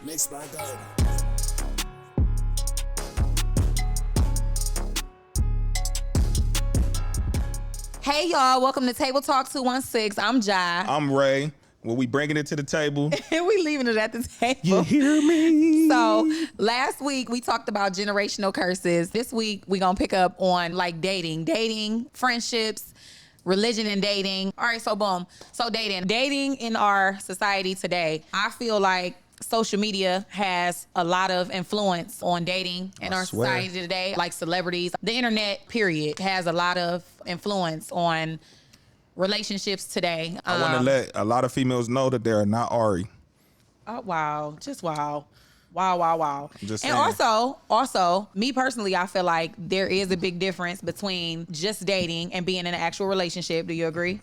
Mixed by God. Hey y'all, welcome to Table Talk 216. I'm Jai. I'm Ray. Well, we bringing it to the table. And we leaving it at the table. You hear me? So last week we talked about generational curses. This week we gonna pick up on like dating, friendships, religion and dating. All right, so boom. So dating in our society today, I feel like social media has a lot of influence on dating in our society today. Like celebrities, the internet period has a lot of influence on relationships today. I want to let a lot of females know that they are not Ari. Oh, wow. Just wow. Wow. Just and also, me personally, I feel like there is a big difference between just dating and being in an actual relationship. Do you agree?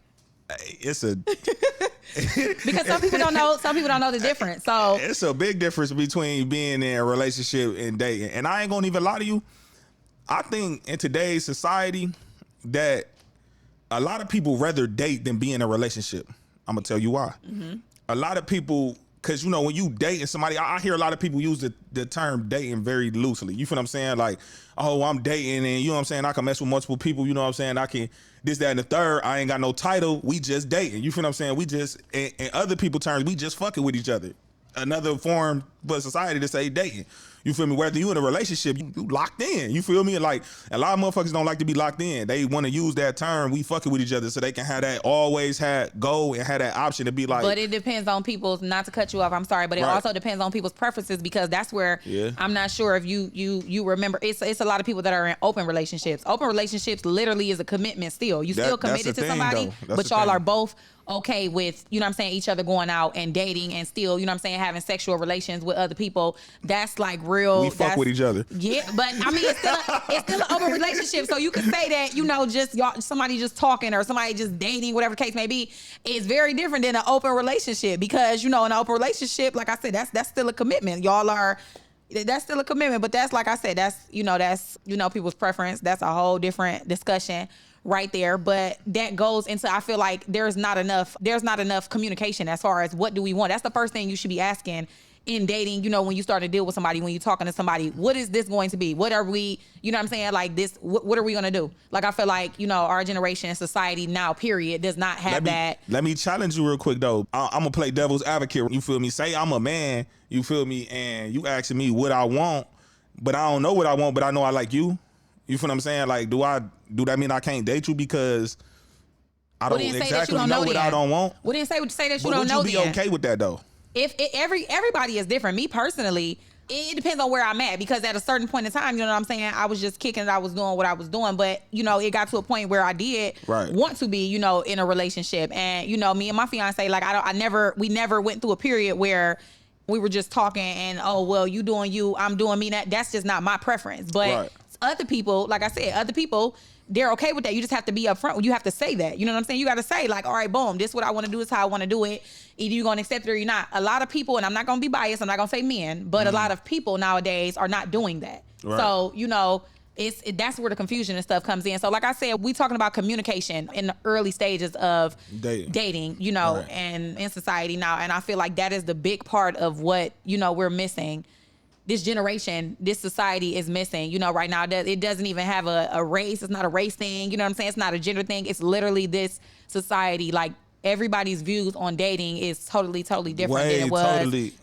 It's a because some people don't know the difference. So it's a big difference between being in a relationship and dating. And I ain't gonna even lie to you. I think in today's society that a lot of people rather date than be in a relationship. I'm gonna tell you why. Mm-hmm. A lot of people, because you know when you dating somebody, I hear a lot of people use the term dating very loosely. You feel what I'm saying? Like, oh, I'm dating, and you know what I'm saying, I can mess with multiple people. You know what I'm saying? I can this, that, and the third. I ain't got no title. We just dating. You feel what I'm saying? We just, in other people terms, we just fucking with each other. Another form for society to say dating. You feel me? Whether you in a relationship, you locked in. You feel me? Like, a lot of motherfuckers don't like to be locked in. They want to use that term, we fucking with each other, so they can have that, always have, go and have that option to be like. But it depends on people's, not to cut you off, I'm sorry, but it also depends on people's preferences, because that's where I'm not sure if you remember, it's a lot of people that are in open relationships. Open relationships literally is a commitment still. You still committed to somebody, but y'all are both okay with, you know what I'm saying, each other going out and dating and still, you know what I'm saying, having sexual relations with other people. That's like real. We fuck with each other. Yeah, but I mean, it's still an open relationship. So you can say that, you know, just y'all, somebody just talking or somebody just dating, whatever the case may be, is very different than an open relationship, because, you know, in an open relationship, like I said, that's still a commitment. That's still a commitment, but that's, like I said, that's people's preference. That's a whole different discussion right there. But that goes into, I feel like there's not enough communication as far as what do we want. That's the first thing you should be asking in dating, you know, when you start to deal with somebody, when you're talking to somebody. What is this going to be? What are we, you know what I'm saying? Like this, what are we going to do? Like, I feel like, you know, our generation and society now, period, does not have that. Let me challenge you real quick, though. I'm going to play devil's advocate. You feel me? Say I'm a man, you feel me? And you asking me what I want, but I don't know what I want, but I know I like you. You feel what I'm saying? Like, do that mean I can't date you because I don't exactly know what I don't want? We didn't say that you don't know. Would you be okay with that, though? If everybody is different. Me personally, it depends on where I'm at, because at a certain point in time, you know what I'm saying, I was just kicking it, I was doing what I was doing, but, you know, it got to a point where I did want to be, you know, in a relationship. And, you know, me and my fiance, like, we never went through a period where we were just talking and, oh, well, you doing you, I'm doing me. That's just not my preference. But other people, like I said, they're okay with that. You just have to be upfront. You have to say that. You know what I'm saying? You got to say, like, all right, boom, this is what I want to do. This is how I want to do it. Either you're going to accept it or you're not. A lot of people, and I'm not going to be biased, I'm not going to say men, but a lot of people nowadays are not doing that. Right. So, you know, that's where the confusion and stuff comes in. So, like I said, we talking about communication in the early stages of dating, you know, and in society now. And I feel like that is the big part of what, you know, we're missing. This generation, this society is missing, you know, right now. It doesn't even have a race. It's not a race thing. You know what I'm saying? It's not a gender thing. It's literally this society. Like, everybody's views on dating is totally different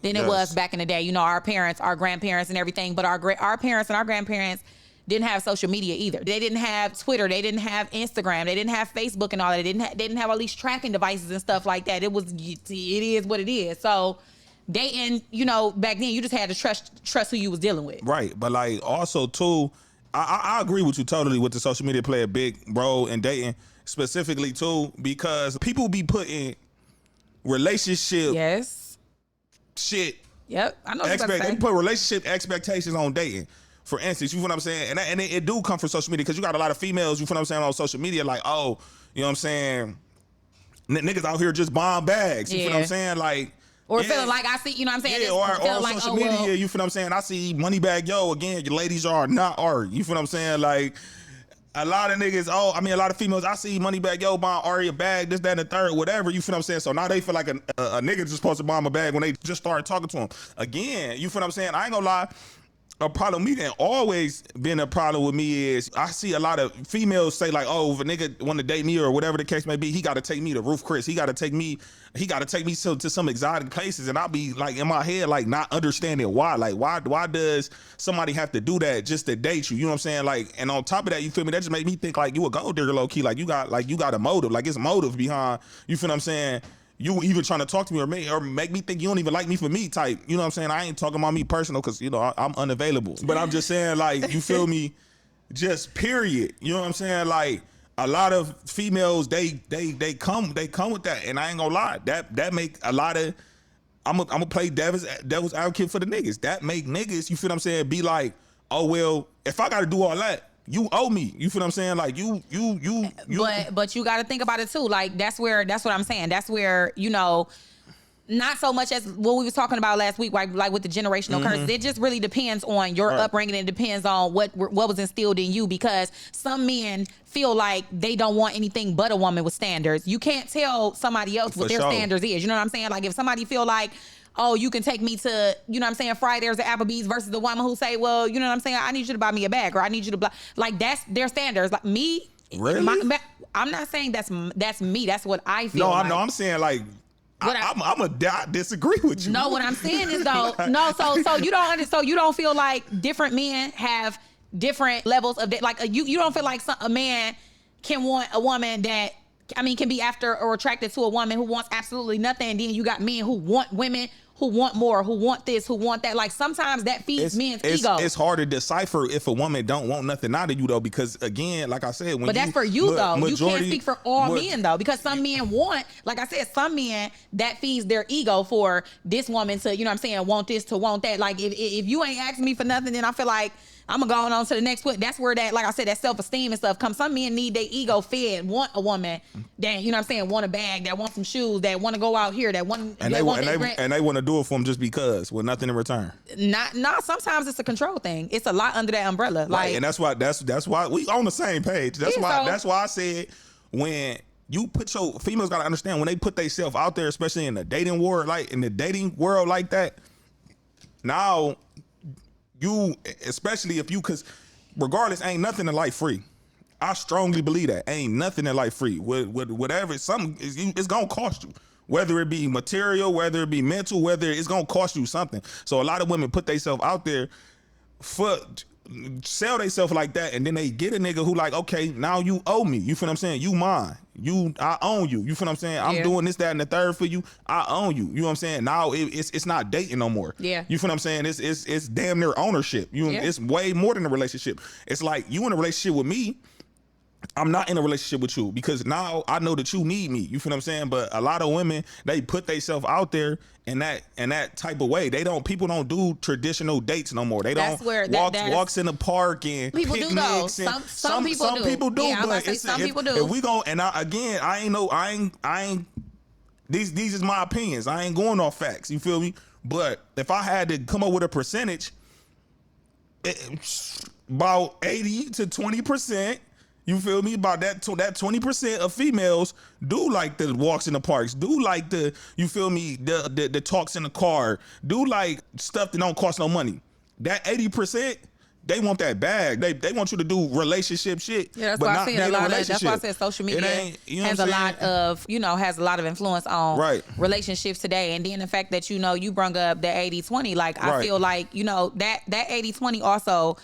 than it was back in the day. You know, our parents, our grandparents and everything, but our parents and our grandparents didn't have social media either. They didn't have Twitter. They didn't have Instagram. They didn't have Facebook and all that. They didn't have all these tracking devices and stuff like that. It is what it is. So, dating, you know, back then you just had to trust who you was dealing with. Right. But like also too, I agree with you totally with the social media play a big role in dating, specifically too, because people be putting relationship shit. Yep. I know what you're they put relationship expectations on dating. For instance, you feel what I'm saying? And it do come from social media, because you got a lot of females, you feel what I'm saying, on social media, like, oh, you know what I'm saying, niggas out here just buying bags. You feel what I'm saying? Like, or feeling like I see, you know what I'm saying? Yeah, or on like, social media, you feel what I'm saying? I see Moneybag Yo, again, your ladies are not art. You feel what I'm saying? Like, a lot of niggas, a lot of females, I see money bag, yo, buy Ari a bag, this, that, and the third, whatever, you feel what I'm saying? So now they feel like a nigga just supposed to buy them a bag when they just started talking to him. Again, you feel what I'm saying? I ain't gonna lie. A problem with me that always been a problem with me is I see a lot of females say like, oh, if a nigga want to date me or whatever the case may be, he got to take me to Roof Chris. He got to take me to some exotic places. And I'll be like in my head, like not understanding why. Like, why does somebody have to do that just to date you? You know what I'm saying? Like, and on top of that, you feel me? That just made me think like you a gold digger low key. Like you got a motive. Like it's motive behind, you feel what I'm saying? You even trying to talk to me or make me think you don't even like me for me type. You know what I'm saying? I ain't talking about me personal because, you know, I'm unavailable. But I'm just saying, like, you feel me? Just period. You know what I'm saying? Like, a lot of females, they come with that. And I ain't gonna lie. That make a lot of, I'm gonna play devil's advocate for the niggas. That make niggas, you feel what I'm saying, be like, oh, well, if I gotta do all that, you owe me. You feel what I'm saying? Like you. But you got to think about it too. Like that's what I'm saying. That's where, you know, not so much as what we was talking about last week, like with the generational curses. It just really depends on your upbringing. It depends on what was instilled in you, because some men feel like they don't want anything but a woman with standards. You can't tell somebody else what their standards is. You know what I'm saying? Like if somebody feel like, oh, you can take me to, you know what I'm saying, Fridays at Applebee's versus the woman who say, well, you know what I'm saying, I need you to buy me a bag, or I need you to buy, like that's their standards. Like me, really? I'm not saying that's me. That's what I feel. No, like. I'm saying like, I disagree with you. No, what I'm saying is though, no, so you don't feel like different men have different levels of you don't feel like a man can want a woman that, I mean, can be after or attracted to a woman who wants absolutely nothing, and then you got men who want women who want more, who want this, who want that. Like sometimes that feeds men's ego. It's hard to decipher if a woman don't want nothing out of you though, because again, like I said, but that's for you though. You can't speak for all men though, because some men want, like I said, some men that feeds their ego for this woman to, you know what I'm saying, want this to want that. Like if you ain't asking me for nothing, then I feel like I'm going on to the next point. That's where that, like I said, that self-esteem and stuff comes. Some men need their ego fed, want a woman that, you know what I'm saying, want a bag, that want some shoes, that want to go out here, that want, and they want to do it for them just because, with nothing in return. Not sometimes it's a control thing. It's a lot under that umbrella. Right, and that's why we on the same page. That's why I said when you put your females gotta understand when they put themselves out there, especially in the dating world, like that. Now, you, especially if you, because regardless, ain't nothing in life free. I strongly believe that ain't nothing in life free. Whatever, it's gonna cost you. Whether it be material, whether it be mental, whether it's gonna cost you something. So a lot of women put themselves out there sell themselves like that, and then they get a nigga who like, okay, now you owe me. You feel what I'm saying? You mine. I own you. You feel what I'm saying? I'm doing this, that, and the third for you. I own you. You know what I'm saying? Now it's not dating no more. Yeah. You feel what I'm saying? It's damn near ownership. It's way more than a relationship. It's like you in a relationship with me. I'm not in a relationship with you because now I know that you need me. You feel what I'm saying? But a lot of women, they put themselves out there in that type of way. People don't do traditional dates no more. They don't walks in the park and people picnics. Do though. And some people do. Yeah, but some people do. If we go, and I ain't. These is my opinions. I ain't going off facts. You feel me? But if I had to come up with a percentage, about 80 to 20%. You feel me? About that 20% of females do like the walks in the parks, do like the, you feel me, the talks in the car, do like stuff that don't cost no money. That 80%, they want that bag. They want you to do relationship shit. Yeah, that's why I said a lot of that. That's why I said social media has a lot of, has a lot of influence on relationships today. And then the fact that, you brung up the 80-20, like I feel like, that 80-20 also,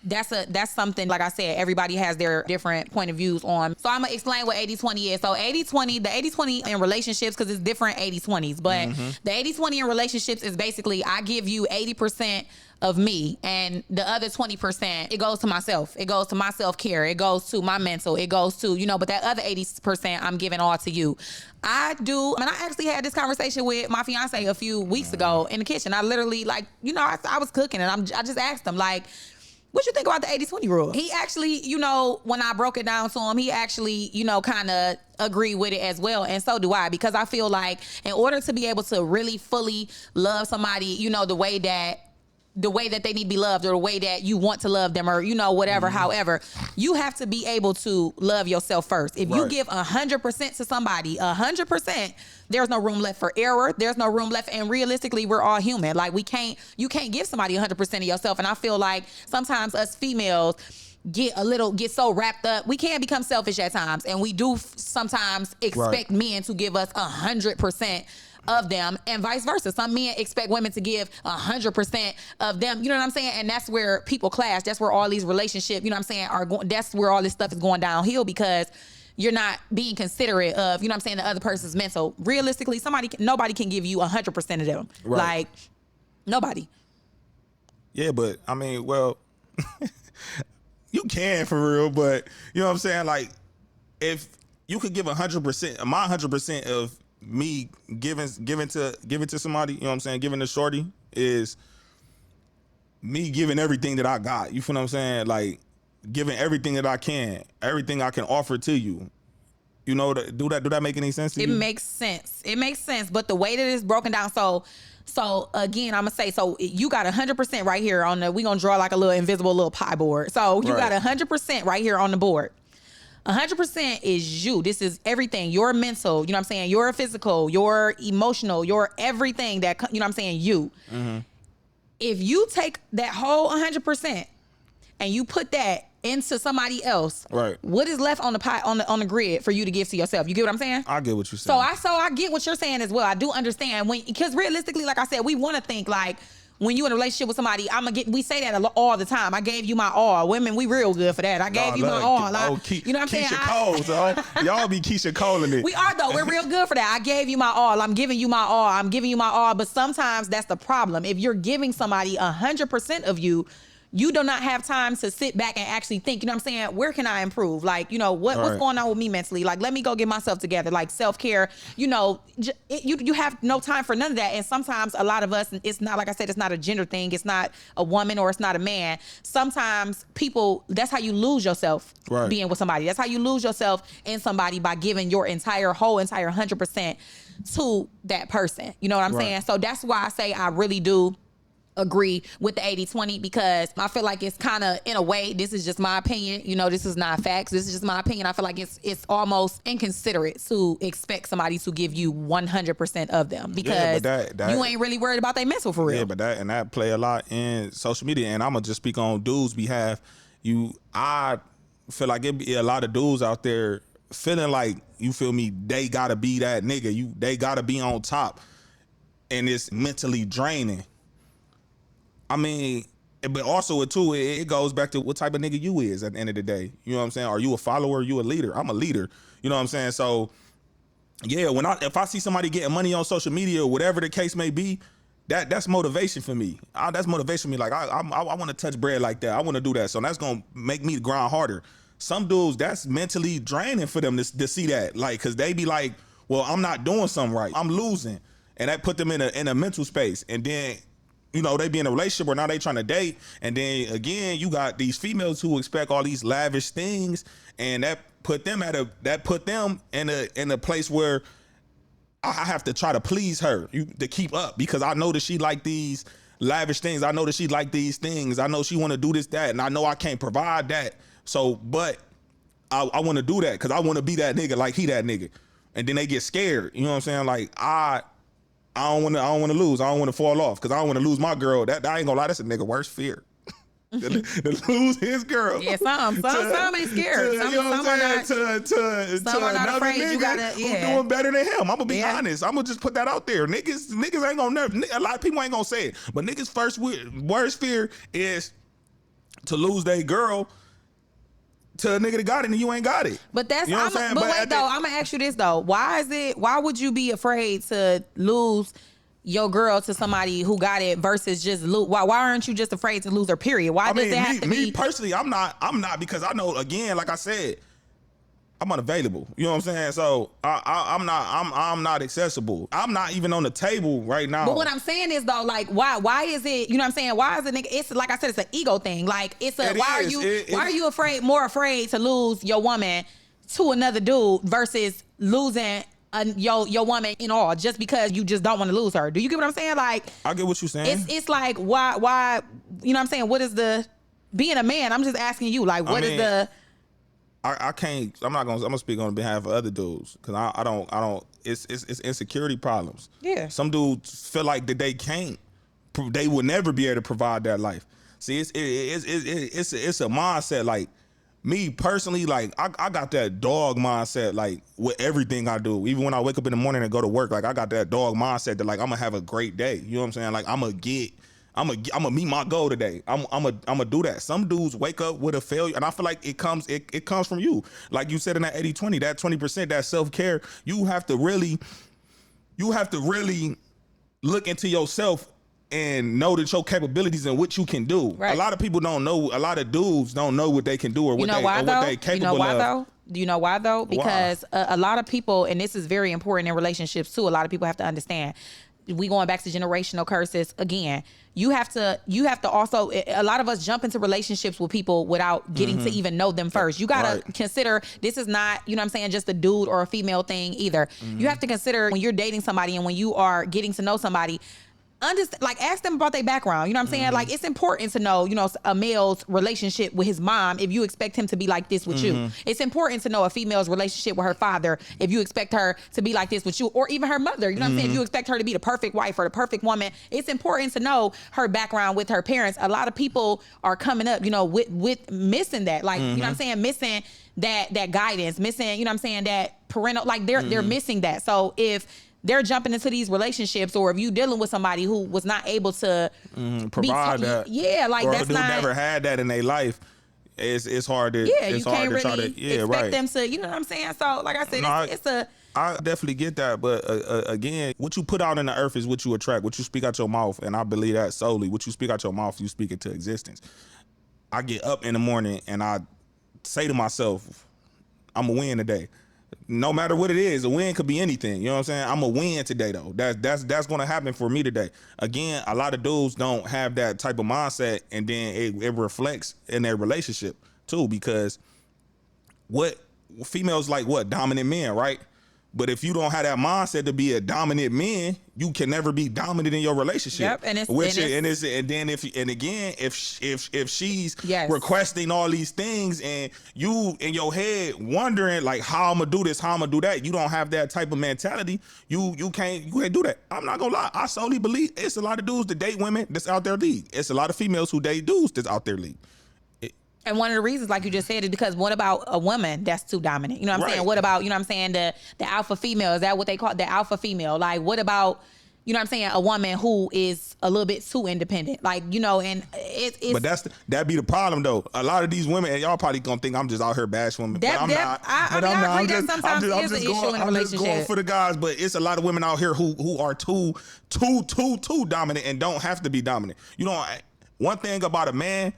that's something, like I said, everybody has their different point of views on. So I'm going to explain what 80-20 is. So 80-20, the 80-20 in relationships, because it's different 80-20s, but the 80-20 in relationships is basically I give you 80% of me, and the other 20%, it goes to myself. It goes to my self-care. It goes to my mental. It goes to, but that other 80% I'm giving all to you. I actually had this conversation with my fiance a few weeks ago in the kitchen. I literally, I was cooking, and I just asked him, what you think about the 80-20 rule? He actually, when I broke it down to him, he actually, kind of agreed with it as well. And so do I, because I feel like in order to be able to really fully love somebody, the way that the way that they need to be loved or the way that you want to love them or, you know, whatever. However, you have to be able to love yourself first. If you give 100% to somebody, 100%, there's no room left for error. There's no room left. And realistically, we're all human. Like you can't give somebody 100% of yourself. And I feel like sometimes us females get so wrapped up. We can become selfish at times. And we do sometimes expect men to give us 100% of them and vice versa. Some men expect women to give 100% of them. You know what I'm saying? And that's where people clash. That's where all these relationships, you know what I'm saying, are going. That's where all this stuff is going downhill because you're not being considerate of, you know what I'm saying, the other person's mental. Realistically, nobody can give you 100% of them. Like, nobody. Yeah, but I mean, well, you can for real, but you know what I'm saying? Like, if you could give 100%, my 100% of me giving to somebody, you know what I'm saying, giving to shorty is me giving everything that I got. You feel what I'm saying? Like giving everything that I can, everything I can offer to you. You know, do that make any sense to you? It makes sense. It makes sense. But the way that it's broken down, so again, I'm gonna say, so you got 100% right here on the, we gonna draw like a little invisible little pie board. So you got 100% right here on the board. 100% is you. This is everything. Your mental, you know what I'm saying? Your physical, your emotional, your everything that, you know what I'm saying? You. Mm-hmm. If you take that whole 100% and you put that into somebody else, what is left on the pie, on the grid for you to give to yourself? You get what I'm saying? I get what you're saying. So I get what you're saying as well. I do understand because realistically, like I said, we want to think like, when you in a relationship with somebody, we say that all the time. I gave you my all. Women, we real good for that. I gave you my all. You know what I'm saying? Keisha Cole, so y'all be Keisha Cole in it. We are though. We're real good for that. I gave you my all. I'm giving you my all. I'm giving you my all. But sometimes that's the problem. If you're giving somebody 100% of you, you do not have time to sit back and actually think, you know what I'm saying? Where can I improve? Like, you know, what's going on with me mentally? Like, let me go get myself together. Like self-care, you know, you have no time for none of that. And sometimes a lot of us, it's not, like I said, it's not a gender thing. It's not a woman or it's not a man. Sometimes people, that's how you lose yourself being with somebody. That's how you lose yourself in somebody by giving your entire 100% to that person. You know what I'm saying? So that's why I say I really do agree with the 80-20 because I feel like it's kind of, in a way, this is just my opinion. You know, this is not facts. This is just my opinion. I feel like it's almost inconsiderate to expect somebody to give you 100% of them because you ain't really worried about their mental for real. Yeah, but that play a lot in social media. And I'm gonna just speak on dudes' behalf. I feel like it be a lot of dudes out there feeling like, you feel me, they gotta be that nigga. They gotta be on top, and it's mentally draining. I mean, but also it goes back to what type of nigga you is at the end of the day. You know what I'm saying? Are you a follower? Are you a leader? I'm a leader. You know what I'm saying? So yeah, if I see somebody getting money on social media or whatever the case may be, that's motivation for me. That's motivation for me. Like I want to touch bread like that. I want to do that. So that's gonna make me grind harder. Some dudes, that's mentally draining for them to see that. Like, cause they be like, well, I'm not doing something right. I'm losing. And that put them in a mental space. And then, you know, they be in a relationship where now they trying to date. And then again, you got these females who expect all these lavish things. And that put them in a place where I have to try to please her to keep up, because I know that she like these lavish things. I know that she like these things. I know she want to do this, that, and I know I can't provide that. So, but I want to do that because I want to be that nigga like he that nigga. And then they get scared. You know what I'm saying? Like I don't want to lose. I don't want to fall off because I don't want to lose my girl. That I ain't gonna lie. That's a nigga worst fear. to lose his girl. Yeah, some ain't scared. Some are not. To another afraid. Nigga who's doing better than him. I'm gonna be honest. I'm gonna just put that out there. Niggas ain't gonna never. A lot of people ain't gonna say it, but niggas' worst fear is to lose their girl to a nigga that got it and you ain't got it. But that's, you know what I'm saying? But wait though, I'm gonna ask you this though. Why would you be afraid to lose your girl to somebody who got it versus just lose? Why aren't you just afraid to lose her, period? Why does it have to be? Me personally, I'm not because I know, again, like I said, I'm unavailable. You know what I'm saying? So I'm not accessible. I'm not even on the table right now. But what I'm saying is though, like, why is it, you know what I'm saying? Why is it, nigga? It's like I said, it's an ego thing. Like why are you more afraid to lose your woman to another dude versus losing your woman in all just because you just don't want to lose her. Do you get what I'm saying? Like, I get what you're saying. It's like why you know what I'm saying? What is the being a man? I'm just asking you, like, what is the I can't. I'm gonna speak on behalf of other dudes because I don't. It's insecurity problems. Yeah. Some dudes feel like that they will never be able to provide that life. See, it's a mindset. Like me personally, like I got that dog mindset. Like with everything I do, even when I wake up in the morning and go to work, like I got that dog mindset that like I'm gonna have a great day. You know what I'm saying? Like I'm gonna meet my goal today. I'm gonna do that. Some dudes wake up with a failure, and I feel like it comes from you. Like you said in that 80-20, that 20%, that self-care, you have to really look into yourself and know that your capabilities and what you can do. Right. A lot of people don't know. A lot of dudes don't know what they can do or what they capable of. You know why though? Do you know why though? Because a lot of people, and this is very important in relationships too. A lot of people have to understand. We going back to generational curses again. You have to also, a lot of us jump into relationships with people without getting to even know them first. You got to consider this is not, you know what I'm saying, just a dude or a female thing either. You have to consider when you're dating somebody and when you are getting to know somebody, like ask them about their background. You know what I'm saying? Like it's important to know, you know, a male's relationship with his mom if you expect him to be like this with you. It's important to know a female's relationship with her father if you expect her to be like this with you, or even her mother. You know what I'm saying? If you expect her to be the perfect wife or the perfect woman, it's important to know her background with her parents. A lot of people are coming up, you know, with missing that. Like, you know what I'm saying? Missing that guidance, missing, you know what I'm saying, that parental, like they're missing that. So if they're jumping into these relationships, or if you dealing with somebody who was not able to provide that, like or that's who not never had that in their life, it's hard to you can't really expect them to, you know what I'm saying? So like I said, I definitely get that, but again, what you put out in the earth is what you attract. What you speak out your mouth, and I believe that solely. What you speak out your mouth, you speak it to existence. I get up in the morning and I say to myself, I'm gonna win today. No matter what it is, a win could be anything. You know what I'm saying? I'm a win today though. That's gonna happen for me today. Again, a lot of dudes don't have that type of mindset, and then it reflects in their relationship too, because what females like dominant men, right? But if you don't have that mindset to be a dominant man, you can never be dominant in your relationship. Yep, and if she's requesting all these things and you in your head wondering like how I'm gonna do this, how I'm gonna do that, you don't have that type of mentality. You can't do that. I'm not gonna lie. I solely believe it's a lot of dudes that date women that's out their league. It's a lot of females who date dudes that's out their league. And one of the reasons, like you just said, is because what about a woman that's too dominant? You know what I'm saying? What about, you know what I'm saying, the alpha female? Is that what they call it? The alpha female? Like, what about, you know what I'm saying, a woman who is a little bit too independent? Like, you know, and it's... But that'd be the problem, though. A lot of these women, and y'all probably gonna think I'm just out here bashing women. I agree that sometimes is an issue in a relationship. I'm just going for the guys, but it's a lot of women out here who are too dominant and don't have to be dominant. You know, one thing about a man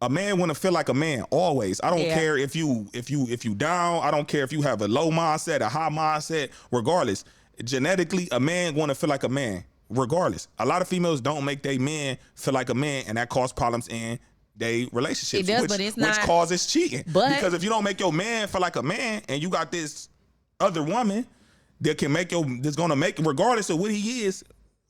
want to feel like a man always. I don't care if you down. I don't care if you have a low mindset, a high mindset. Regardless, genetically, a man want to feel like a man. Regardless, a lot of females don't make their men feel like a man, and that causes problems in their relationships. It does, but it's not, which causes cheating. Because if you don't make your man feel like a man, and you got this other woman that's gonna make, regardless of what he is,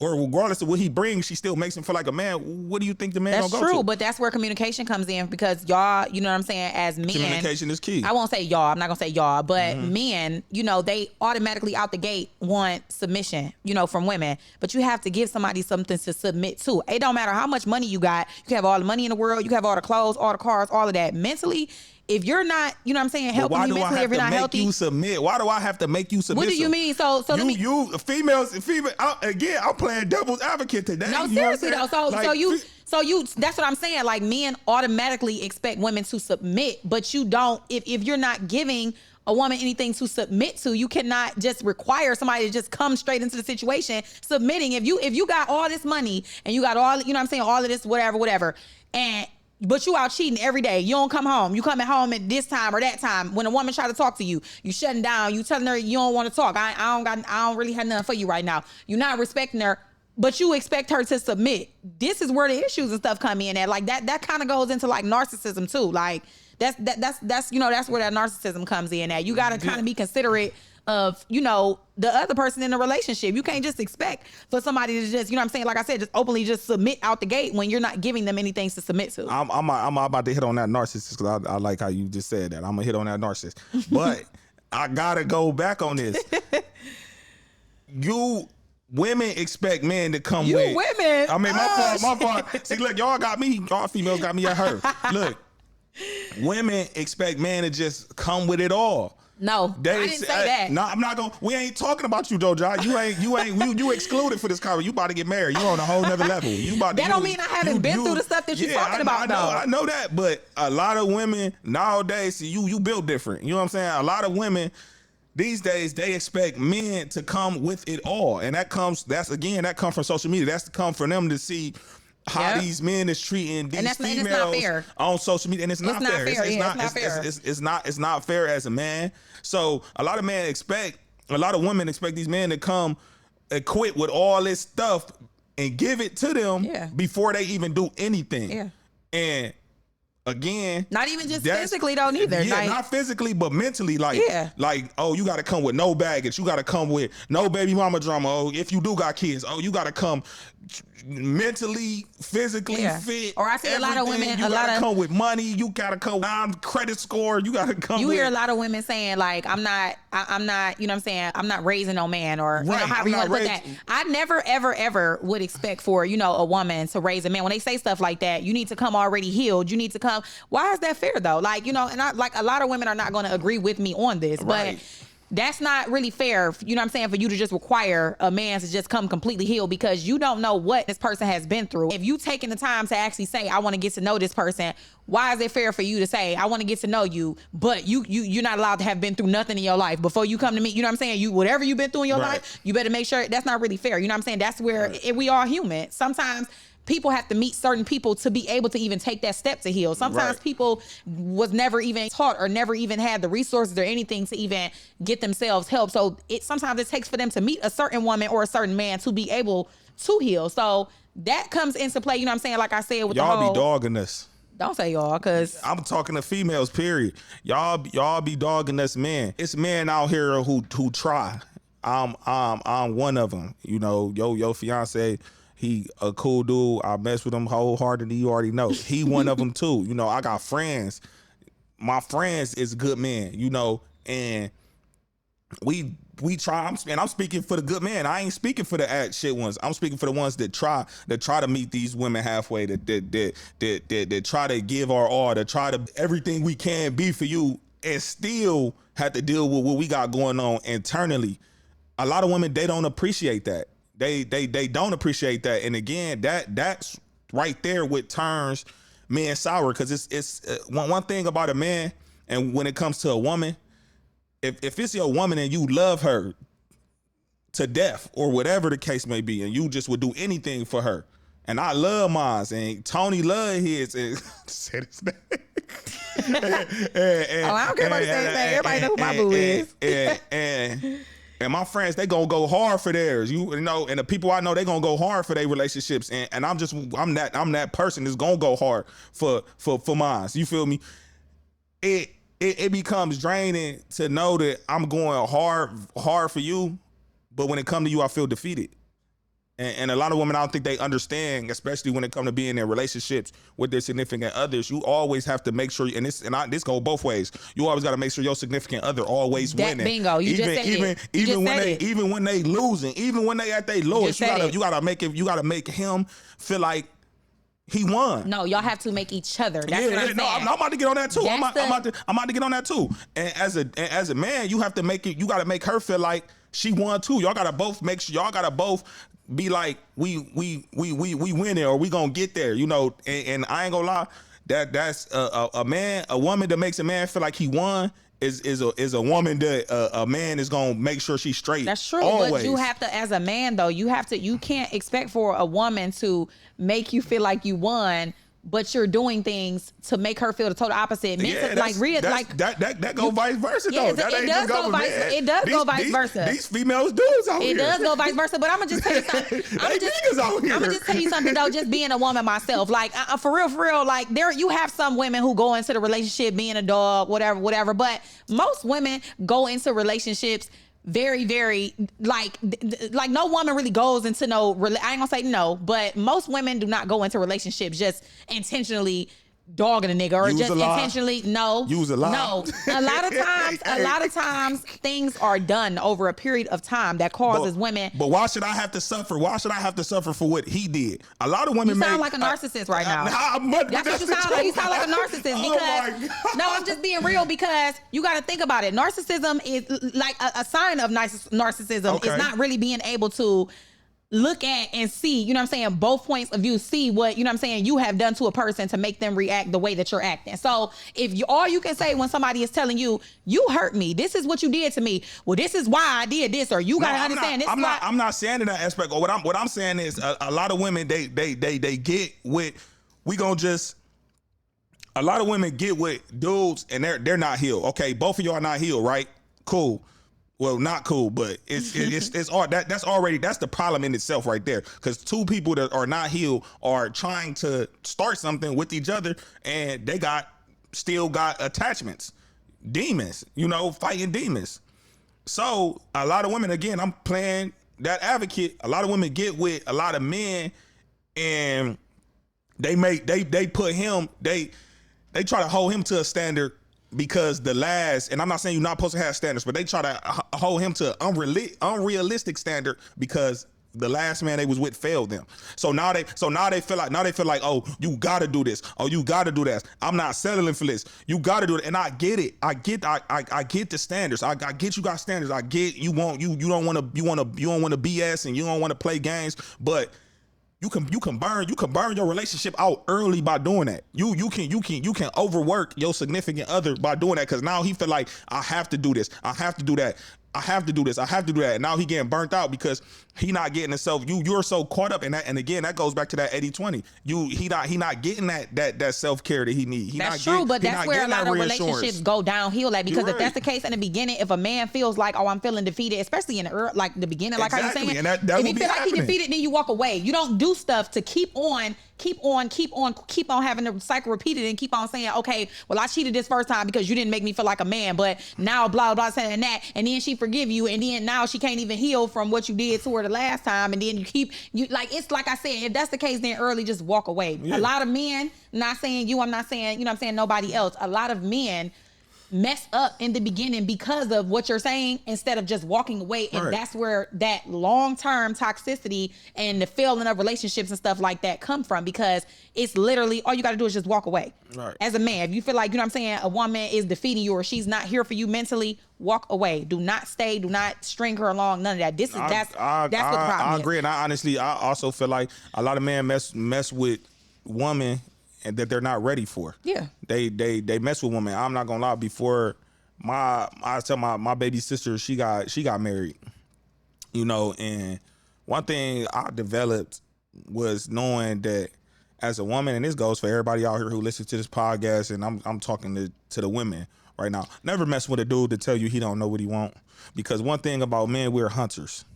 or regardless of what he brings, she still makes him feel like a man. What do you think the man gonna go to? That's true, but that's where communication comes in, because y'all, you know what I'm saying, as men. Communication is key. I won't say y'all. I'm not gonna say y'all, but men, you know, they automatically out the gate want submission, you know, from women. But you have to give somebody something to submit to. It don't matter how much money you got. You can have all the money in the world. You can have all the clothes, all the cars, all of that. Mentally, if you're not, you know what I'm saying, helping you mentally, if you're not healthy. You submit? Why do I have to make you submit? What do you mean? So female. I'm playing devil's advocate today. No, seriously though. So you that's what I'm saying. Like, men automatically expect women to submit, but you don't. If you're not giving a woman anything to submit to, you cannot just require somebody to just come straight into the situation submitting. If you got all this money and you got all, you know what I'm saying, all of this whatever, but you out cheating every day. You don't come home. You coming home at this time or that time. When a woman try to talk to you, you shutting down. You telling her you don't want to talk. I don't really have nothing for you right now. You're not respecting her, but you expect her to submit. This is where the issues and stuff come in at. Like that kind of goes into like narcissism too. Like that's you know, that's where that narcissism comes in at. You got to kind of be considerate of, you know, the other person in the relationship. You can't just expect for somebody to just, you know what I'm saying, like I said, just openly just submit out the gate when you're not giving them anything to submit to. I'm about to hit on that narcissist because I like how you just said that. I'm gonna hit on that narcissist, but I gotta go back on this. You women expect men to come with. Women. I mean, my fault. See, look, y'all females got me at her. Look, women expect men to just come with it all. No, I didn't say that. No, I'm not gonna. We ain't talking about you, though, John. You excluded for this conversation. You about to get married. You on a whole nother level. That don't mean I haven't been through the stuff that you're talking about, though. I know that, but a lot of women nowadays, see, you built different. You know what I'm saying? A lot of women these days, they expect men to come with it all, and that comes from social media. That's to come from them to see how these men is treating these females on social media, and it's not fair. It's not fair as a man. So a lot of women expect these men to come equipped with all this stuff and give it to them before they even do anything. Yeah. And again, not even just physically though, neither. Yeah, not physically, but mentally. Like, oh, you got to come with no baggage. You got to come with no baby mama drama. Oh, if you do got kids, oh, you got to come mentally, physically fit. Or I see a lot of women. You got to come with money. You got to come with credit score. You got to come. You hear a lot of women saying like, I'm not. You know what I'm saying? I'm not raising no man, or you know, however you want to put that. I never, ever would expect for a woman to raise a man. When they say stuff like that, you need to come already healed. You need to come. Why is that fair though? Like, and I like a lot of women are not going to agree with me on this, but that's not really fair, you know what I'm saying, for you to just require a man to just come completely healed, because you don't know what this person has been through. If you taking the time to actually say, I want to get to know this person, why is it fair for you to say, I want to get to know you, but you're not allowed to have been through nothing in your life before you come to me? You know what I'm saying? Whatever you've been through in your life, you better make sure. That's not really fair. You know what I'm saying? That's where we are human. Sometimes people have to meet certain people to be able to even take that step to heal. Sometimes people was never even taught or never even had the resources or anything to even get themselves help. So sometimes it takes for them to meet a certain woman or a certain man to be able to heal. So that comes into play, you know what I'm saying? Like I said, with y'all be dogging us. Don't say y'all, because I'm talking to females, period. Y'all be dogging us men. It's men out here who try. I'm one of them. You know, your fiance, he a cool dude. I mess with him wholeheartedly. You already know. He one of them too. You know, I got friends. My friends is good men, you know, and we try. I'm speaking for the good men. I ain't speaking for the shit ones. I'm speaking for the ones that try to meet these women halfway, that try to give our all, that try to everything we can be for you, and still have to deal with what we got going on internally. A lot of women, they don't appreciate that. They don't appreciate that. And again, that's right there what turns men sour, because it's one thing about a man, and when it comes to a woman, if it's your woman and you love her to death or whatever the case may be, and you just would do anything for her, and I love mine, and Tony love his, and said his name. I don't care about the same thing. Everybody know who my boo is. And my friends, they gonna go hard for theirs, you know, and the people I know, they gonna go hard for their relationships, and I'm that person that's gonna go hard for mine. You feel me? It becomes draining to know that I'm going hard for you, but when it comes to you, I feel defeated. And a lot of women, I don't think they understand, especially when it comes to being in relationships with their significant others. You always have to make sure, and this goes both ways. You always got to make sure your significant other always winning. Bingo, you just said it. Even when they losing, even when they at their lowest, you gotta make him feel like he won. No, y'all have to make each other. That's what I'm saying. I'm about to get on that too. I'm about to get on that too. And as a man, you have to make it. You got to make her feel like she won too. Y'all gotta both make sure. Y'all gotta both be like, we winning, or we gonna get there, you know. And I ain't gonna lie, that's a woman that makes a man feel like he won is a woman that a man is gonna make sure she's straight. That's true. Always. But you have to, as a man though, you can't expect for a woman to make you feel like you won, but you're doing things to make her feel the total opposite. That go vice versa though. It does go vice versa. These females dudes out here. It does go vice versa. But I'm gonna just tell you something. I'm gonna just tell you something though. Just being a woman myself, like for real, like you have some women who go into the relationship being a dog, whatever. But most women go into relationships very, very like no woman really goes into no. I ain't gonna say no, but most women do not go into relationships just intentionally dogging a nigga or just intentionally use a lie. No, a lot of times things are done over a period of time that causes women. But why should I have to suffer? Why should I have to suffer for what he did? A lot of women sound like a narcissist right now. That's what you sound like. You sound like a narcissist because no, I'm just being real because you got to think about it. Narcissism is like a sign of narcissism is not really being able to look at and see, you know what I'm saying, both points of view, see what, you know what I'm saying, you have done to a person to make them react the way that you're acting. So if all you can say when somebody is telling you, you hurt me, this is what you did to me, well, this is why I did this, or you gotta understand this. I'm not saying in that aspect, or what I'm saying is a lot of women, they get with, a lot of women get with dudes and they're not healed. Okay, both of y'all are not healed, right? Cool. Well, not cool, but it's all that's the problem in itself right there. Because two people that are not healed are trying to start something with each other, and they still got attachments, demons, fighting demons. So a lot of women, again, I'm playing that advocate. A lot of women get with a lot of men, and they put him, they try to hold him to a standard. Because and I'm not saying you're not supposed to have standards, but they try to hold him to an unrealistic standard because the last man they was with failed them. So now they feel like, oh, you gotta do this. Oh, you gotta do that. I'm not settling for this. You gotta do it. And I get it. I get the standards. I get you got standards. I get you want to BS and you don't want to play games, but you can burn your relationship out early by doing that. You can overwork your significant other by doing that, because now he feel like I have to do this, I have to do that, I have to do this, I have to do that. And now he getting burnt out because he not getting himself. You're so caught up in that. And again, that goes back to that 80-20. He not getting that self-care that he need. That's true, but that's where a lot of relationships go downhill. Like, because if that's the case in the beginning, if a man feels like, oh, I'm feeling defeated, especially in the beginning, like how you're saying, and that if you feel like he defeated, then you walk away. You don't do stuff to keep on having the cycle repeated and keep on saying, okay, well, I cheated this first time because you didn't make me feel like a man, but now blah, blah, saying that, and then she forgive you, and then now she can't even heal from what you did to her the last time, and then it's like I said, if that's the case, then early just walk away. Yeah. A lot of men, not saying you, I'm not saying, I'm saying nobody else, a lot of men mess up in the beginning because of what you're saying instead of just walking away. And that's where that long-term toxicity and the failing of relationships and stuff like that come from, because it's literally all you got to do is just walk away. Right. As a man, if you feel like, a woman is defeating you or she's not here for you mentally, walk away. Do not stay. Do not string her along. None of that. That's what the problem is. I agree. And I also feel like a lot of men mess with women and that they're not ready for. Yeah. They mess with women. I'm not gonna lie, before I tell my baby sister, she got married. And one thing I developed was knowing that as a woman, and this goes for everybody out here who listens to this podcast, and I'm talking to the women right now. Never mess with a dude to tell you he don't know what he want. Because one thing about men, we're hunters.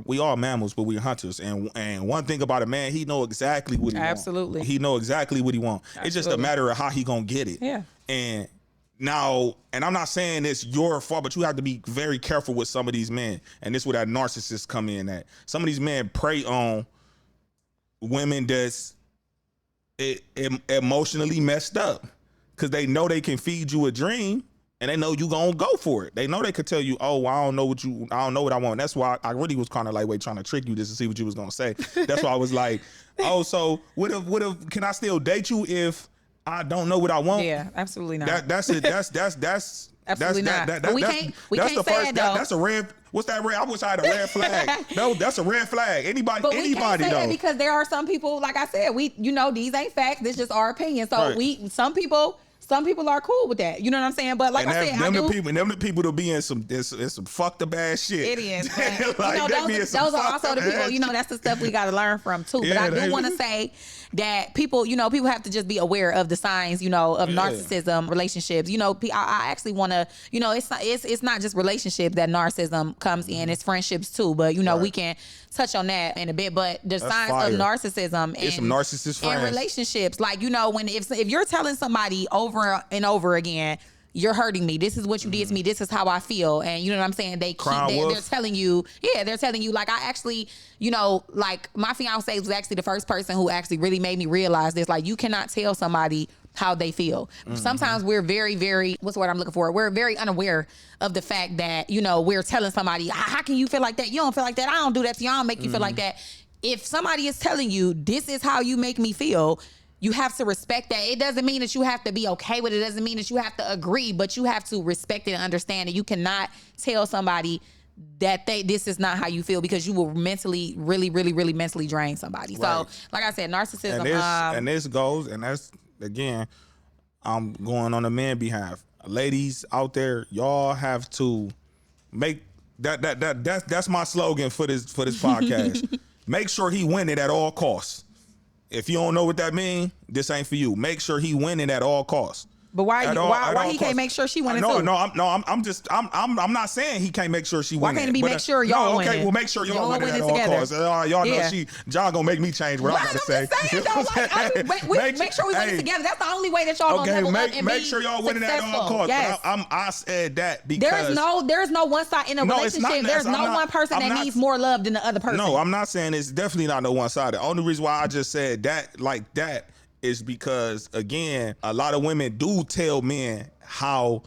We all mammals, but we're hunters. And one thing about a man, he know exactly what he wants. Absolutely. He know exactly what he wants. It's just a matter of how he gonna get it. Yeah. And now, and I'm not saying it's your fault, but you have to be very careful with some of these men. And this is where that narcissist come in at. Some of these men prey on women that's emotionally messed up because they know they can feed you a dream. And they know you gonna go for it. They know they could tell you, oh, well, I don't know what I want. That's why I really was kind of like, trying to trick you just to see what you was gonna say. That's why I was like, oh, so what if can I still date you if I don't know what I want? Yeah, absolutely not. That's it. That's absolutely not. We can't say it though. That's a red. What's that red? I wish I had a red flag. No, that's a red flag. Anybody can't say though. That because there are some people, like I said, these ain't facts. This is just our opinion. So some people are cool with that. You know what I'm saying? But like I said, the people to be in some fucked up ass shit. It is. Those are also the people, that's the stuff we got to learn from too. But I do want to say that people have to just be aware of the signs, of narcissism, relationships. I actually want to, it's not just relationships that narcissism comes in. It's friendships too. But, we can touch on that in a bit. But the signs of narcissism and some narcissist friends and relationships, like, if you're telling somebody over and over again you're hurting me. This is what you did to me. This is how I feel. And you know what I'm saying? They're telling you, like, I actually, you know, like my fiance was actually the first person who actually really made me realize this. Like, you cannot tell somebody how they feel. Sometimes we're very, very, what's the word I'm looking for? We're very unaware of the fact that, you know, we're telling somebody, how can you feel like that? You don't feel like that. I don't do that to you. I don't make you feel like that. If somebody is telling you, this is how you make me feel, you have to respect that. It doesn't mean that you have to be okay with it. It doesn't mean that you have to agree, but you have to respect it and understand that you cannot tell somebody that this is not how you feel, because you will mentally, really, really, really mentally drain somebody. Right. So, like I said, narcissism. And this goes, and that's, again, I'm going on the man behalf. Ladies out there, y'all have to make that's my slogan for this podcast. Make sure he win it at all costs. If you don't know what that means, this ain't for you. Make sure he winning at all costs. But why he can't make sure she winning too? I'm not saying he can't make sure she winning. Why can't he make sure y'all winning? Okay, well, make sure y'all winning at all costs. Y'all know John gonna make me change what I gotta say. Make sure we win together. That's the only way that y'all gonna level up and be make sure y'all winning at all costs. Yes. I said that because there's no one side in a relationship. There's no one person that needs more love than the other person. No, I'm not saying it's definitely not no one sided. The only reason why I just said that like that is because, again, a lot of women do tell men how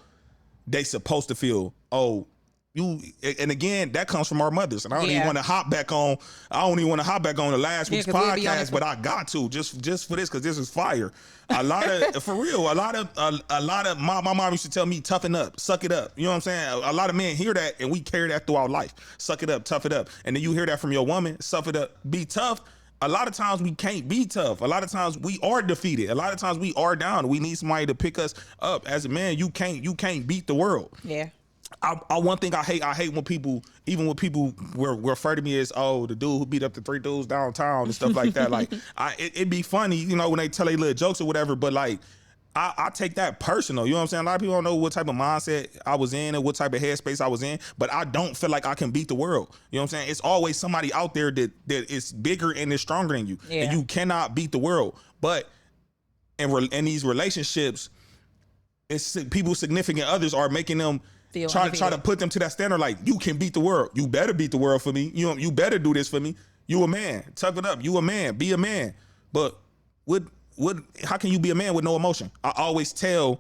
they supposed to feel. Oh, and again, that comes from our mothers. And I don't even want to hop back on the last week's podcast, but I got to just for this, because this is fire. A lot of, for real, a lot of my mom used to tell me, toughen up, suck it up. You know what I'm saying? A lot of men hear that and we carry that throughout life. Suck it up, tough it up. And then you hear that from your woman, suck it up, be tough. A lot of times we can't be tough. A lot of times we are defeated. A lot of times we are down. We need somebody to pick us up. As a man, you can't beat the world. Yeah. One thing I hate when people refer to me as, oh, the dude who beat up the 3 dudes downtown and stuff like that. Like, it'd be funny, you know, when they tell their little jokes or whatever, but like, I take that personal. You know what I'm saying? A lot of people don't know what type of mindset I was in and what type of headspace I was in, but I don't feel like I can beat the world. You know what I'm saying? It's always somebody out there that is bigger and is stronger than you. Yeah. And you cannot beat the world. But in these relationships, it's people's significant others are making them try to put them to that standard. Like, you can beat the world. You better beat the world for me. You better do this for me. You a man. Tough it up. You a man. Be a man. But how can you be a man with no emotion? I always tell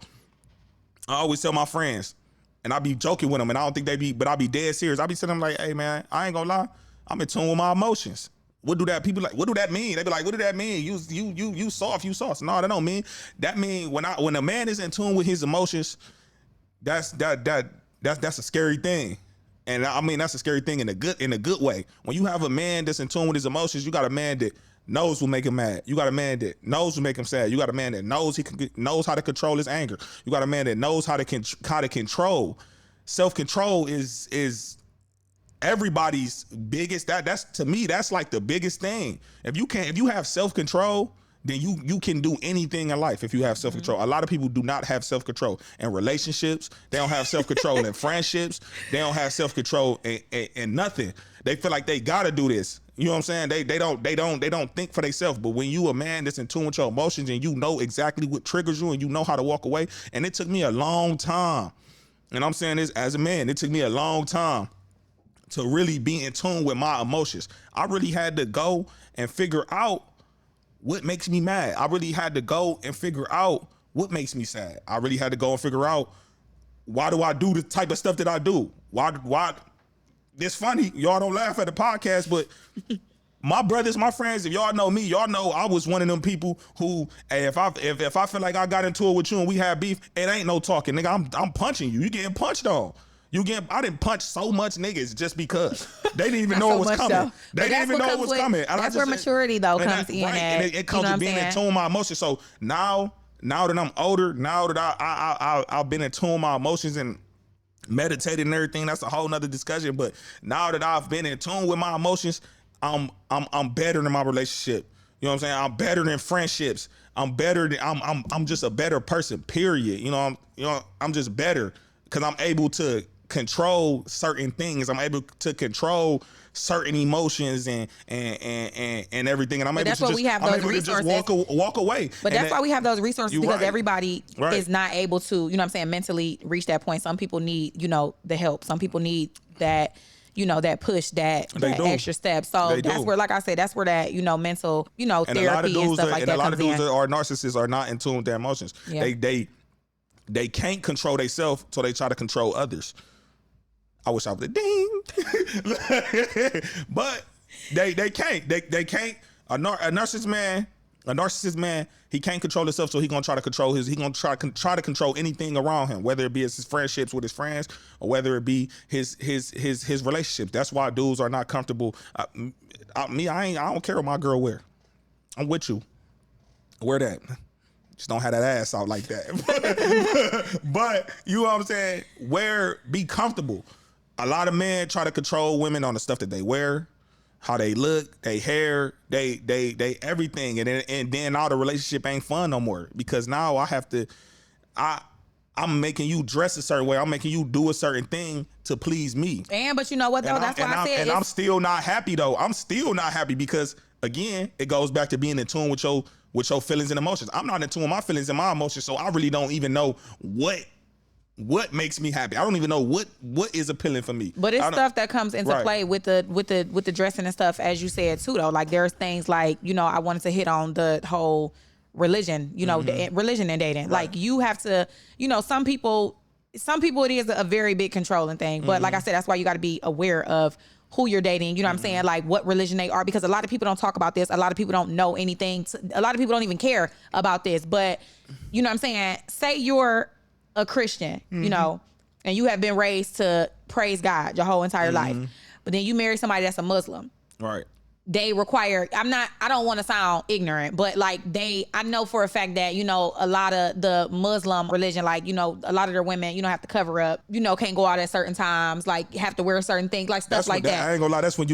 my friends, and I be joking with them, and I don't think they be, but I be dead serious. I be telling them like, hey man, I ain't gonna lie, I'm in tune with my emotions. What do that? People like, what do that mean? They be like, what do that mean? You soft, you soft. No, that don't mean. That mean when a man is in tune with his emotions, that's a scary thing. And I mean, that's a scary thing in a good way. When you have a man that's in tune with his emotions, you got a man that knows what make him mad. You got a man that knows what make him sad. You got a man that knows knows how to control his anger. You got a man that knows how to control. Self-control is everybody's biggest. That's to me, that's like the biggest thing. If you have self-control, then you can do anything in life if you have self-control. Mm-hmm. A lot of people do not have self-control in relationships. They don't have self-control in friendships. They don't have self-control in nothing. They feel like they gotta do this. You know what I'm saying? They don't think for themselves. But when you a man that's in tune with your emotions and you know exactly what triggers you and you know how to walk away, and it took me a long time, and I'm saying this as a man, it took me a long time to really be in tune with my emotions. I really had to go and figure out what makes me mad. I really had to go and figure out what makes me sad. I really had to go and figure out, why do I do the type of stuff that I do? Why? It's funny, y'all don't laugh at the podcast, but my brothers, my friends, if y'all know me, y'all know I was one of them people who, hey, if I feel like I got into it with you and we had beef, it ain't no talking, nigga. I'm punching you. You getting punched on. I didn't punch so much niggas just because they didn't even know it was coming. They didn't even know it was coming. And that's where maturity though comes in. Right, and it comes to being in tune with my emotions. So now that I'm older, now that I've been in tune with my emotions and meditated and everything, that's a whole nother discussion. But now that I've been in tune with my emotions, I'm better in my relationship. You know what I'm saying? I'm better than friendships. I'm just a better person, period. I'm just better because I'm able to control certain things. I'm able to control certain emotions and everything. And I'm able to just walk away. But that's why we have those resources, because everybody is not able to, you know what I'm saying, mentally reach that point. Some people need, you know, the help. Some people need that, you know, that push, that extra step. So that's where, like I said, that's where that, you know, mental, you know, therapy and stuff like that comes in. And a lot of dudes that are narcissists are not in tune with their emotions. Yeah. They can't control themselves, so they try to control others. I wish I was a ding, but they can't. They can't. A narcissist man, he can't control himself, so he gonna try to control he gonna try to control anything around him, whether it be his friendships with his friends or whether it be his relationships. That's why dudes are not comfortable. I don't care what my girl wear. I'm with you. Wear that. Just don't have that ass out like that. but you know what I'm saying? Be comfortable. A lot of men try to control women on the stuff that they wear, how they look, they hair, they everything. And then now the relationship ain't fun no more, because now I'm making you dress a certain way. I'm making you do a certain thing to please me. But you know what though? That's why I said. And I'm still not happy though. I'm still not happy because, again, it goes back to being in tune with your feelings and emotions. I'm not in tune with my feelings and my emotions, so I really don't even know what makes me happy. I don't even know what is appealing for me. But it's stuff that comes into play with the dressing and stuff, as you said too though. Like there's things like, you know, I wanted to hit on the whole religion, you know, religion and dating. Like you have to, you know, some people it is a very big controlling thing. But like I said, that's why you got to be aware of who you're dating, you know what I'm saying? Like what religion they are, because a lot of people don't talk about this. A lot of people don't know anything. A lot of people don't even care about this. But you know what I'm saying? Say you're a Christian, you know, and you have been raised to praise God your whole entire life. But then you marry somebody that's a Muslim. Right. They require, I don't want to sound ignorant, but like I know for a fact that, you know, a lot of the Muslim religion, like, you know, a lot of their women, you know, have to cover up, you know, can't go out at certain times, like have to wear certain things, like stuff like that. I ain't gonna lie, that's when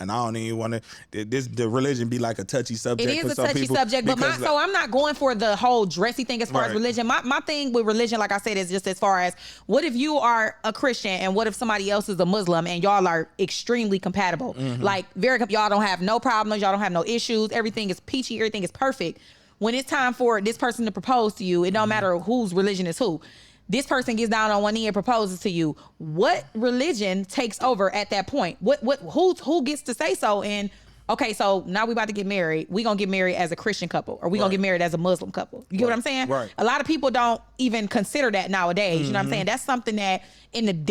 I don't even want to. The religion be like a touchy subject. It is for some a touchy people subject, but so I'm not going for the whole dressy thing as far as religion. My thing with religion, like I said, is just as far as what if you are a Christian and what if somebody else is a Muslim and y'all are extremely compatible, like y'all don't have no problems, y'all don't have no issues, everything is peachy, everything is perfect. When it's time for this person to propose to you, it don't matter whose religion is who. This person gets down on one knee and proposes to you. What religion takes over at that point? Who gets to say so? And okay, so now we about to get married. We gonna get married as a Christian couple, or we gonna get married as a Muslim couple. You get what I'm saying? Right. A lot of people don't even consider that nowadays. You know what I'm saying? That's something that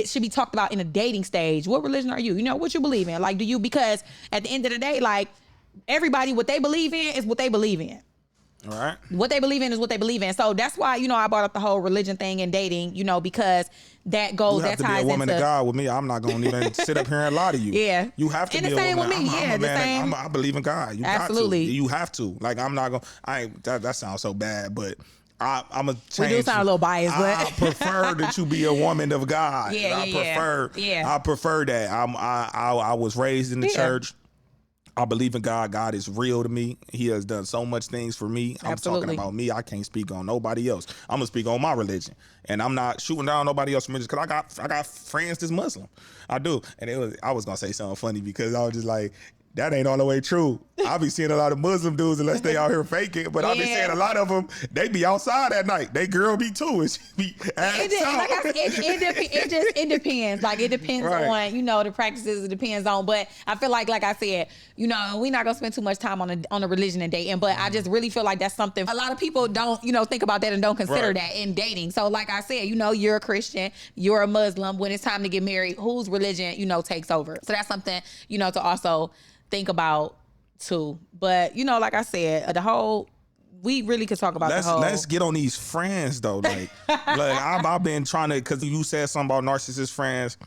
should be talked about in the dating stage. What religion are you? You know, what you believe in? Like, because at the end of the day, like everybody, what they believe in is what they believe in. All right. What they believe in is what they believe in. So that's why, you know, I brought up the whole religion thing and dating, you know, because that goes, that ties into... You have to be a woman of God with me. I'm not going to even sit up here and lie to you. Yeah. You have to be a woman. And the same with me. Yeah, the same. I believe in God. You absolutely. Got to. You have to. Like, I'm not going to... That sounds so bad, but... I'm a change. We do sound a little biased, but I prefer that you be a woman of God. I prefer that. I was raised in the church. I believe in God. God is real to me. He has done so much things for me. I'm talking about me. I can't speak on nobody else. I'm gonna speak on my religion, and I'm not shooting down nobody else's religion because I got friends that's Muslim. I do, and I was gonna say something funny because I was just like, that ain't all the way true. I be seeing a lot of Muslim dudes unless they out here faking, but I be seeing a lot of them, they be outside at night. They girl be too, and she be it depends. Like, it depends on, you know, the practices, it depends on, but I feel like I said, you know, we're not gonna spend too much time on the religion and dating, but I just really feel like that's something a lot of people don't, you know, think about that and don't consider that in dating. So like I said, you know, you're a Christian, you're a Muslim, when it's time to get married, whose religion, you know, takes over? So that's something, you know, to also think about too. But you know, like I said, we really could talk about let's get on these friends though. Like I've been trying to, because you said something about narcissist friends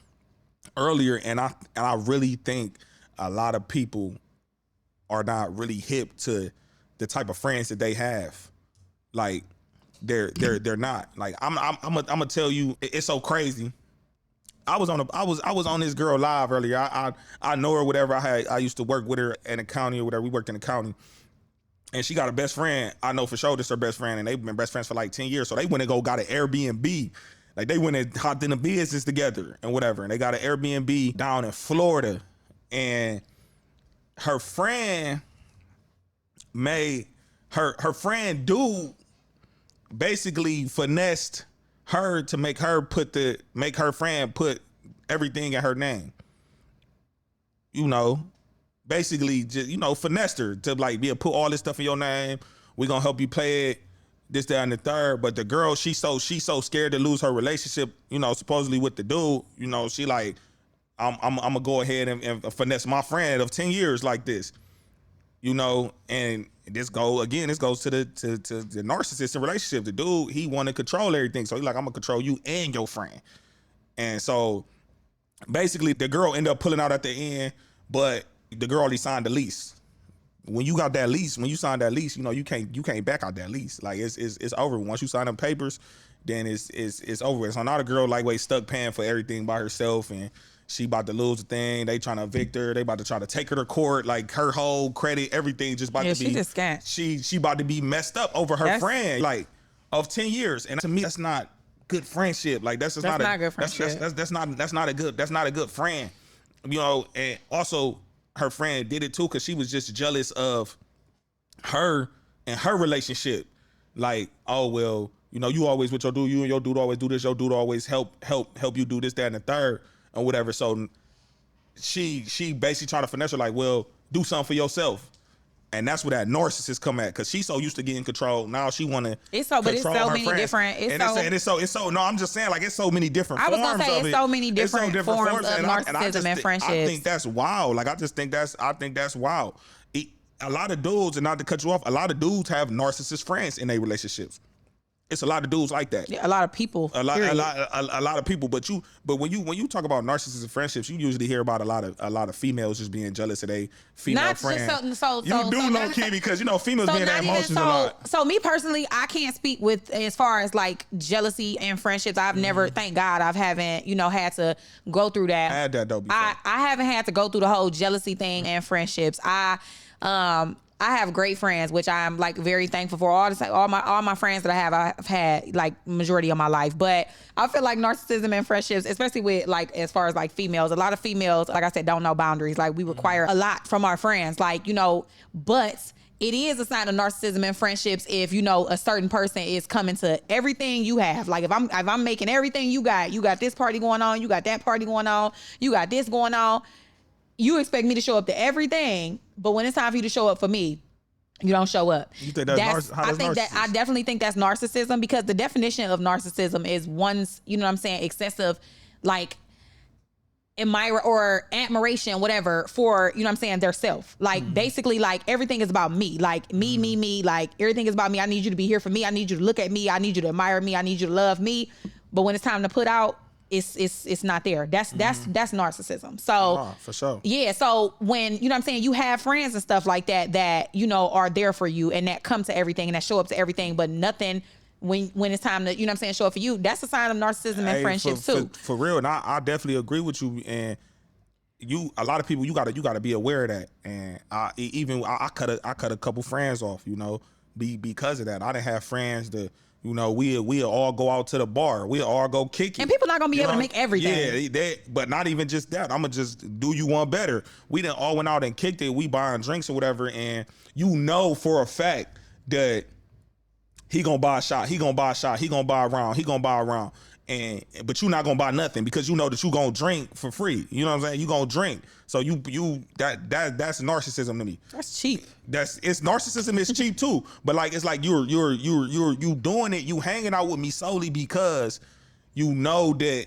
earlier, and I really think a lot of people are not really hip to the type of friends that they have. Like they're not. Like I'm gonna tell you, it's so crazy. I was on this girl live earlier. I know her, whatever. I used to work with her in the county or whatever. We worked in the county, and she got a best friend. I know for sure this is her best friend, and they've been best friends for like 10 years. So they went and got an Airbnb Like they went and hopped in a business together and whatever. And they got an Airbnb down in Florida. And her friend made her friend dude basically finessed her to make her friend put everything in her name. You know, basically just, you know, finessed her to like put all this stuff in your name. We're gonna help you play it, this, that, and the third. But the girl, she's so scared to lose her relationship, you know, supposedly with the dude. You know, she like, I'm gonna go ahead and finesse my friend of 10 years like this. You know, and this goes to the narcissistic relationship. The dude, he want to control everything. So he's like, I'm gonna control you and your friend. And so basically the girl ended up pulling out at the end, but the girl already signed the lease. When you got that lease, when you sign that lease, you know, you can't back out that lease. Like it's over. Once you sign them papers, then it's over. So now the girl lightweight stuck paying for everything by herself, and she about to lose the thing. They trying to evict her. They about to try to take her to court. Like her whole credit, everything just about to be. She just scant. She about to be messed up over her friend, like of 10 years. And to me, that's not good friendship. Like that's not good friendship. That's not a good friend. You know, and also her friend did it too because she was just jealous of her and her relationship. Like, oh well, you know, you always with your dude, you and your dude always do this. Your dude always help you do this, that, and the third. Or whatever. So she basically trying to finesse her like, well, do something for yourself. And that's where that narcissist come at, because she's so used to getting control. Now she want to it's so many different. No, I'm just saying, like, it's so many different forms of it. I was gonna say it's so many different forms of narcissism and friendships. I think that's wild. Like, I think that's wild. A lot of dudes, and not to cut you off, a lot of dudes have narcissist friends in their relationships. It's a lot of dudes like that. Yeah, a lot of people. A lot of people. But when you talk about narcissistic friendships, you usually hear about a lot of females just being jealous of their female friend. You do low key, because you know females being that emotions a lot. So me personally, I can't speak with as far as like jealousy and friendships. I've never, thank God, haven't had to go through that. I had that though. I haven't had to go through the whole jealousy thing and friendships. I have great friends, which I'm like very thankful for. All my friends that I've had like majority of my life. But I feel like narcissism and friendships, especially with like as far as like females, a lot of females, like I said, don't know boundaries. Like we require a lot from our friends, like, you know, but it is a sign of narcissism and friendships if, you know, a certain person is coming to everything you have. Like if I'm making everything you got this party going on, you got that party going on, you got this going on. You expect me to show up to everything, but when it's time for you to show up for me, you don't show up. You think that's I definitely think that's narcissism, because the definition of narcissism is one's, you know what I'm saying, excessive, like, admiration, whatever, for, you know what I'm saying, their self. Like, basically, like, everything is about me. Like, me, like, everything is about me. I need you to be here for me. I need you to look at me. I need you to admire me. I need you to love me. But when it's time to put out, it's not there. That's narcissism. So for sure. Yeah. So when, you know what I'm saying, you have friends and stuff like that, you know, are there for you and that come to everything and that show up to everything, but nothing when it's time to, you know what I'm saying, show up for you. That's a sign of narcissism and friendships too. For real. And I definitely agree with you. And a lot of people, you gotta be aware of that. And I cut a couple friends off, you know, because of that. I didn't have friends that, you know, we'll all go out to the bar. We'll all go kick it. And people not going to be able to make everything. Yeah, but not even just that. I'm going to just do you one better. We done all went out and kicked it. We buying drinks or whatever. And you know for a fact that he going to buy a shot. He going to buy a shot. He going to buy a round. He going to buy a round. But you not going to buy nothing because you know that you going to drink for free. You know what I'm saying? You going to drink. So that's narcissism to me. That's cheap. It's narcissism is cheap too. But like, it's like you're doing it. You hanging out with me solely because you know that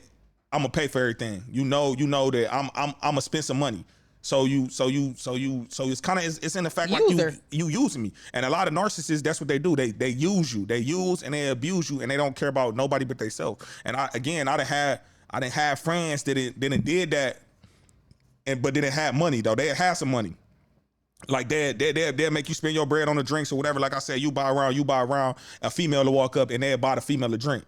I'm gonna pay for everything. You know that I'm gonna spend some money. So it's kind of it's in the fact like you using me. And a lot of narcissists, that's what they do. They use you. They use and they abuse you, and they don't care about nobody but themselves. And I done had friends that did that, but didn't have money though. They had some money. Like they'll make you spend your bread on the drinks or whatever. Like I said, you buy around, a female to walk up and they'll buy the female a drink.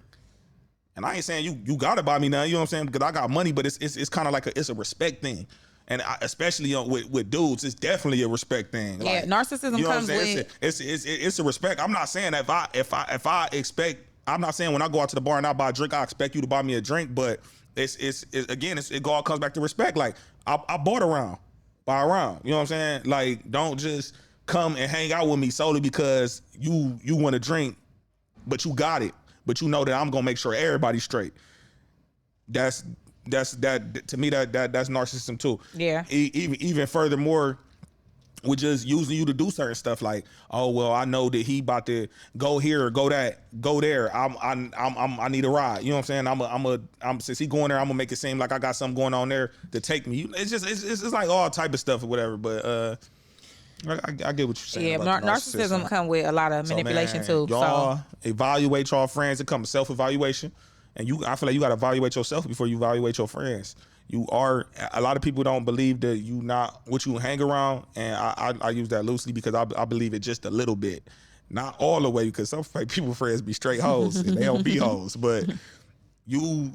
And I ain't saying you gotta buy me now, you know what I'm saying? Because I got money, but it's kind of like it's a respect thing. And especially with dudes, it's definitely a respect thing. Yeah, like, narcissism, you know, comes with it's a respect. I'm not saying that if I I'm not saying when I go out to the bar and I buy a drink, I expect you to buy me a drink, but it all comes back to respect. Like I bought a round, buy a round. You know what I'm saying? Like don't just come and hang out with me solely because you want to drink, but you got it. But you know that I'm gonna make sure everybody's straight. That's to me that's narcissism too. Yeah. Even furthermore, with just using you to do certain stuff like, oh well, I know that he about to go here or go there. I need a ride. You know what I'm saying? I'm since he going there, I'm gonna make it seem like I got something going on there to take me. It's like all type of stuff or whatever. But I get what you're saying. Yeah, narcissism come with a lot of manipulation so, man, too. Y'all so evaluate y'all friends. It comes self-evaluation, and I feel like you got to evaluate yourself before you evaluate your friends. A lot of people don't believe that you not what you hang around, and I use that loosely because I believe it just a little bit, not all the way, because some people friends be straight hoes and they don't be hoes, but you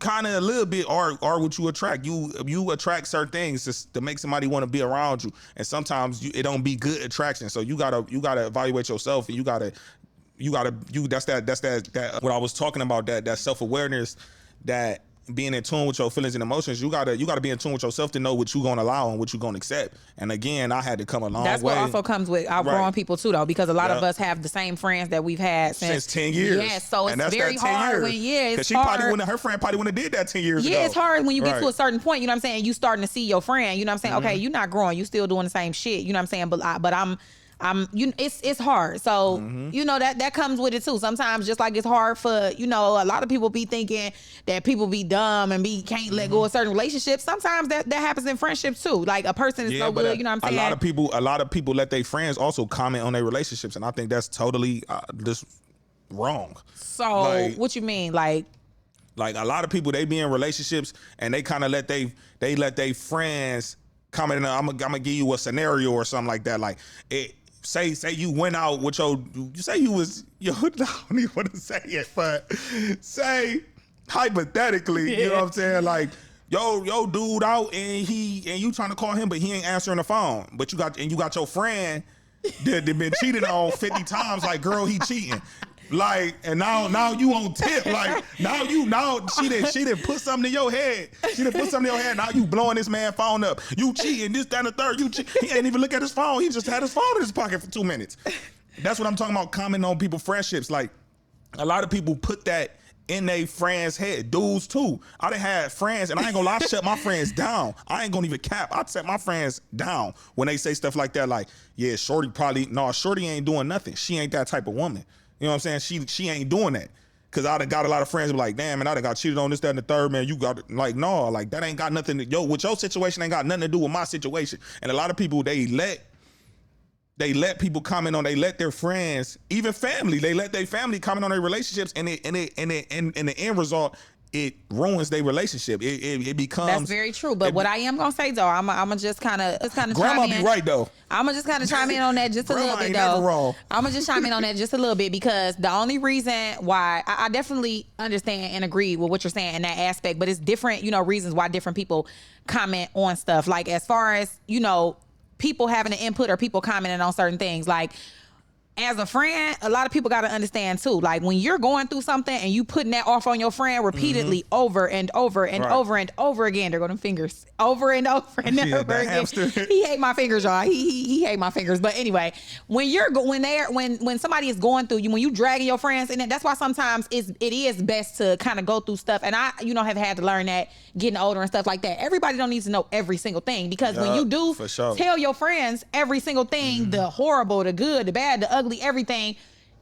kind of a little bit are what you attract. You attract certain things just to make somebody want to be around you, and sometimes it don't be good attraction. So you gotta evaluate yourself, and that's that what I was talking about, that self-awareness, that being in tune with your feelings and emotions. You gotta be in tune with yourself to know what you gonna allow and what you gonna accept. And again, I had to come a long way. That's what also comes with outgrowing people too, though, because a lot of us have the same friends that we've had since 10 years. Yeah, so it's very hard when it's hard. Her friend probably wouldn't have did that 10 years ago. Yeah, it's hard when you get to a certain point. You know what I'm saying? You starting to see your friend. You know what I'm saying? Okay, you're not growing. You still doing the same shit. You know what I'm saying? But it's hard. So, that comes with it too. Sometimes just like it's hard for, a lot of people be thinking that people be dumb and can't let go of certain relationships. Sometimes that happens in friendships too. Like a person is so good, you know what I'm saying? A lot of people let their friends also comment on their relationships, and I think that's totally just wrong. So what you mean? Like a lot of people, they be in relationships and they kind of let they friends comment. I'm gonna give you a scenario or something like that. Like say you went out with you say you was, I don't even want to say it, but say hypothetically, you know what I'm saying? Like, yo dude out and you trying to call him, but he ain't answering the phone. But you got your friend that been cheated on 50 times, like, girl, he cheating. Like, and now you on tip. Like, now she didn't put something in your head. Now you blowing this man phone up. You cheating, this, that, and the third. He ain't even look at his phone. He just had his phone in his pocket for 2 minutes. That's what I'm talking about, commenting on people's friendships. Like, a lot of people put that in their friends' head. Dudes too. I done had friends, and I ain't gonna lie, I shut my friends down. I ain't gonna even cap. I set my friends down when they say stuff like that. Like, yeah, shorty ain't doing nothing. She ain't that type of woman. You know what I'm saying? She ain't doing that. Cause I done got a lot of friends who be like, damn, man, I done got cheated on, this, that, and the third, man. You got, like, no, like, that ain't got nothing to, with your situation ain't got nothing to do with my situation. And a lot of people, they let people comment on, they let their friends, even family, they let their family comment on their relationships, and in the end result, it ruins their relationship. It becomes. That's very true. But what I am gonna say though, I'm gonna just kind of Grandma be right though. I'm gonna just kind of chime in on that just a little bit though. I'm gonna just chime in on that just a little bit, because the only reason why I definitely understand and agree with what you're saying in that aspect, but it's different, reasons why different people comment on stuff. Like, as far as people having an input or people commenting on certain things, like, as a friend, a lot of people got to understand too. Like, when you're going through something and you putting that off on your friend repeatedly over and over and over and over again, they're going to fingers over and over and over again. He hate my fingers, y'all. He hate my fingers. But anyway, when somebody is going through you, when you dragging your friends, and that's why sometimes it is best to kind of go through stuff. And I, have had to learn that getting older and stuff like that. Everybody don't need to know every single thing, because when you do tell your friends every single thing, the horrible, the good, the bad, the ugly, everything,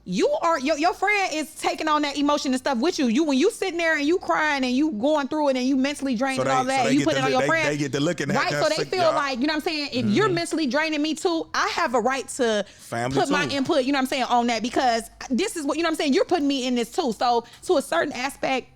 your friend is taking on that emotion and stuff with you. When you sitting there and you crying and you going through it and you mentally drained and all that, and you put it on your friend, they get to looking at right. So they feel like, you know what I'm saying, if you're mentally draining me too, I have a right to put my input, you know what I'm saying, on that, because this is what, you know what I'm saying, you're putting me in this too. So to a certain aspect,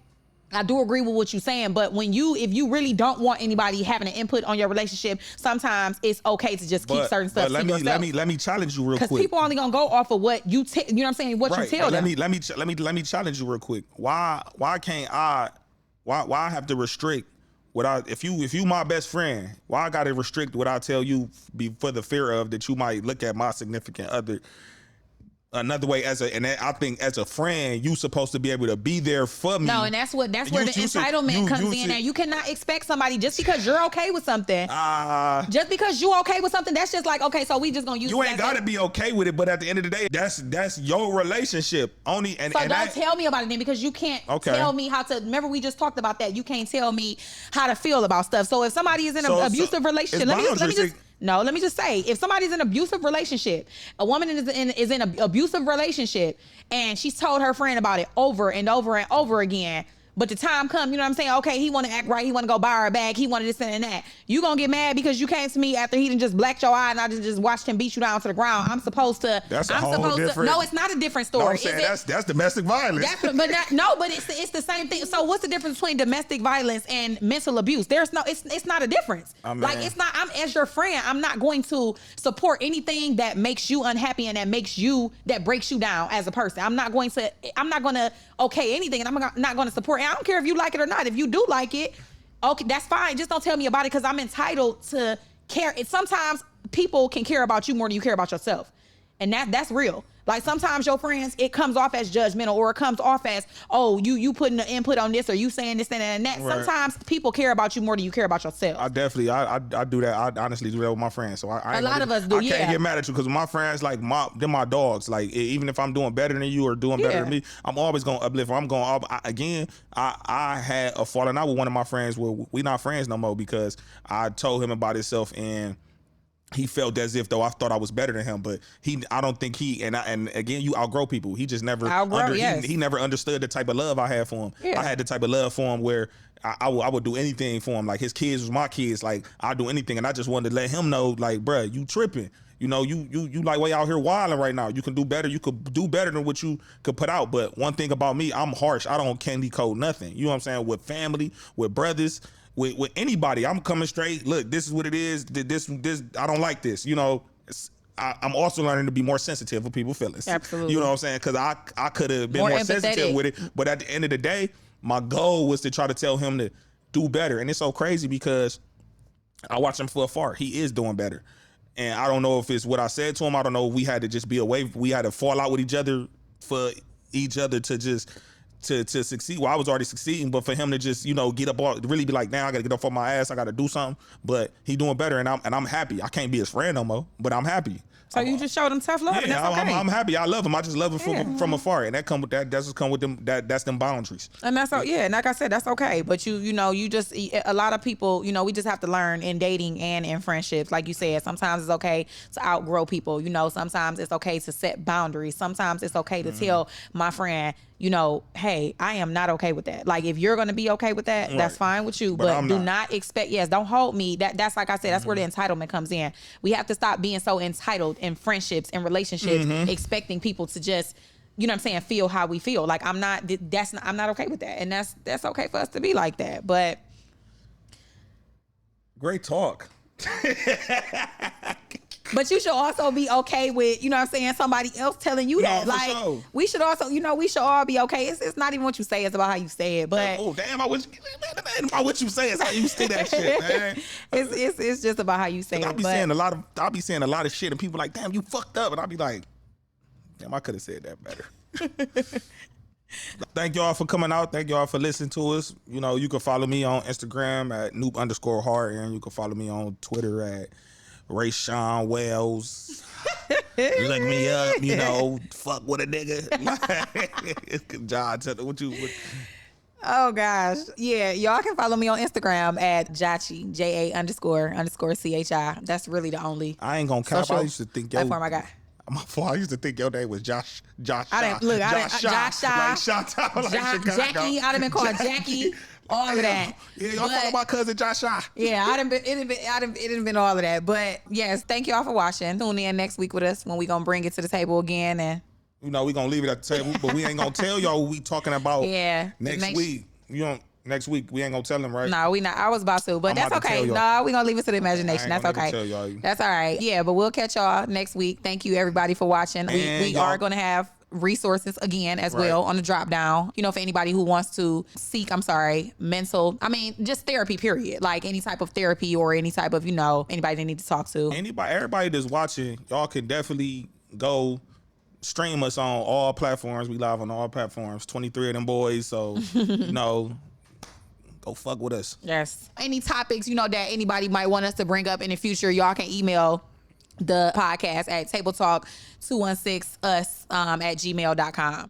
I do agree with what you're saying, but if you really don't want anybody having an input on your relationship, sometimes it's okay to just keep certain stuff to yourself. Let me challenge you real quick. Because people only gonna go off of what you you know what I'm saying, what you tell them. Let me challenge you real quick. Why can't I have to restrict what if you my best friend, why I gotta restrict what I tell you for the fear of that you might look at my significant other another way I think as a friend, you supposed to be able to be there for me. No, and that's where the entitlement comes in. And you cannot expect somebody just because you're okay with something. Just because you okay with something, that's just like, okay, so we just gonna use. You ain't gotta be okay with it, but at the end of the day, that's your relationship. Only and don't tell me about it then, because you can't tell me how to. Remember, we just talked about that. You can't tell me how to feel about stuff. So if somebody is in an abusive relationship, let me just say, if somebody's in an abusive relationship, a woman is in an abusive relationship, and she's told her friend about it over and over and over again, but the time comes, you know what I'm saying? Okay, he want to act right. He want to go buy her a bag. He wanted this and that. You gonna get mad because you came to me after he done just blacked your eye and I just watched him beat you down to the ground. I'm supposed to. That's a whole different. No, it's not a different story. No, I'm saying that's domestic violence. But it's the same thing. So what's the difference between domestic violence and mental abuse? It's not a difference. Like it's not. I'm as your friend. I'm not going to support anything that makes you unhappy and that breaks you down as a person. I'm not going to okay anything, and I'm not going to support. I don't care if you like it or not. If you do like it, okay, that's fine. Just don't tell me about it, because I'm entitled to care. Sometimes people can care about you more than you care about yourself. And that's real. Like sometimes your friends, it comes off as judgmental, or it comes off as, oh, you putting the input on this, or you saying this and that. Right. Sometimes people care about you more than you care about yourself. I definitely, I do that. I honestly do that with my friends. So a lot of us do. I can't get mad at you, because my friends, like they're my dogs. Like even if I'm doing better than you or doing better than me, I'm always gonna uplift. I had a falling out with one of my friends where we not friends no more, because I told him about himself, and he felt as if though I thought I was better than him, but I don't think and again, you outgrow people. He just never he never understood the type of love I had for him. Yeah. I had the type of love for him where I would do anything for him. Like his kids was my kids. Like I'd do anything, and I just wanted to let him know, like, bruh, you tripping. You know, you like way out here wilding right now. You can do better. You could do better than what you could put out. But one thing about me, I'm harsh. I don't candy code nothing. You know what I'm saying? With family, with brothers, with anybody, I'm coming straight. Look, this is what it is. This I don't like this. You know, I'm also learning to be more sensitive with people's feelings. Absolutely. You know what I'm saying? Because I could have been more sensitive with it. But at the end of the day, my goal was to try to tell him to do better. And it's so crazy because I watch him from afar. He is doing better. And I don't know if it's what I said to him. I don't know if we had to just be away. We had to fall out with each other for each other to just to succeed. Well, I was already succeeding, but for him to just, get up, really be like, now I got to get off on my ass. I got to do something. But he doing better, and I'm happy. I can't be his friend no more, but I'm happy. So you just showed him tough love. Yeah, that's okay. I'm happy. I love him. I just love him from afar, and that come with that. That's just come with them. That's them boundaries. And that's and like I said, that's okay. But you just a lot of people. We just have to learn in dating and in friendships. Like you said, sometimes it's okay to outgrow people. Sometimes it's okay to set boundaries. Sometimes it's okay to tell my friend, hey, I am not okay with that. Like if you're gonna be okay with that, that's fine with you. But do not expect. Yes, don't hold me. That's like I said. That's where the entitlement comes in. We have to stop being so entitled in friendships and relationships, expecting people to just, feel how we feel. Like I'm not okay with that, and that's okay for us to be like that. But great talk. But you should also be okay with, somebody else telling you that. Like, sure. We should also, we should all be okay. It's not even what you say, it's about how you say it. But oh damn, what you say is how you say that shit, man. It's just about how you say it. I'll be saying a lot of shit, and people like, damn, you fucked up, and I'll be like, damn, I could have said that better. Thank y'all for coming out. Thank y'all for listening to us. You can follow me on Instagram at Noop_Hard, and you can follow me on Twitter at Rayshawn Wells. Look me up, fuck with a nigga. John, what you? Oh gosh, yeah, y'all can follow me on Instagram at Jachi JA__CHI. That's really the only. I ain't gonna cap. I used to think platform I got. I used to think your name was Josh. I didn't look. Josh, like Jackie. I'd have been called Jackie. All of that. Yeah, y'all follow my cousin Joshua. Yeah, it done been all of that. But yes, thank y'all for watching. Tune in next week with us when we gonna bring it to the table again, and we gonna leave it at the table, but we ain't gonna tell y'all what we talking about. Next week. Next week we ain't gonna tell them, right? No, we not. I was about to, but that's okay. No, we gonna leave it to the imagination. That's okay. That's all right. Yeah, but we'll catch y'all next week. Thank you everybody for watching. We are gonna have resources again as well on the drop down, for anybody who wants to seek just therapy, period. Like any type of therapy or any type of, anybody they need to talk to. Everybody that's watching, y'all can definitely go stream us on all platforms. We live on all platforms. 23 of them boys. So, you know, go fuck with us. Yes. Any topics, you know, that anybody might want us to bring up in the future, y'all can email the podcast at tabletalk216us at gmail.com.